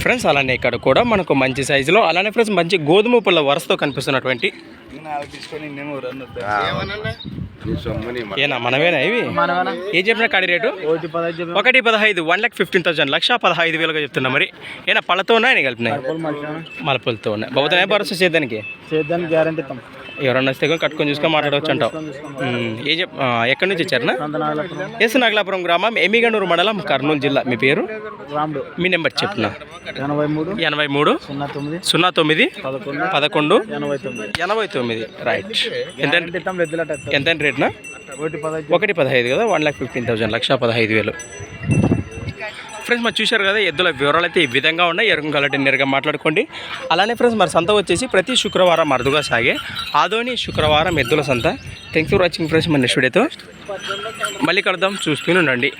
Friends అలానే ఇక్కడ కూడా మనకు మంచి సైజులో అలానే ఫ్రెండ్స్ మంచి గోధుమ పుల్ల వరుసతో కనిపిస్తున్నటువంటి ఏనా మనమేనా ఇవి ఏం చెప్పిన కాడి రేటు 1,15,000 1,15,000 1,15,000 చెప్తున్నా. మరి ఏనా పళ్ళతో ఉన్నాయి కలిపినాయి మలపులతో ఉన్నాయి. బహుతనే భరోసా చేద్దానికి గ్యారంటీ ఇస్తాం. ఎవరన్నా వస్తే కట్టుకొని చూసుకొని మాట్లాడవచ్చు అంటావు. ఏం ఎక్కడి నుంచి వచ్చారనా? ఎస్ నాగలాపురం గ్రామం ఎమ్మిగనూరు మండలం కర్నూలు జిల్లా. మీ పేరు మీ నెంబర్ చెప్తున్నా 83 09 11 89. రైట్. ఎంత రేట్నా? 1,15,000 కదా. 1,15,000 1,15,000. ఫ్రెండ్స్ మరి చూశారు కదా ఎద్దుల వివరాలు అయితే ఈ విధంగా ఉన్నాయి. ఎరుకం కాబట్టి నేరుగా మాట్లాడుకోండి. అలానే ఫ్రెండ్స్ మరి సంత వచ్చేసి ప్రతి శుక్రవారం అరుదుగా సాగే ఆదోని శుక్రవారం ఎద్దుల సంత. Thanks for watching friends. మన నెక్స్ట్ వీడియోతో మళ్ళీ కలుద్దాం. చూస్తూనే ఉండండి.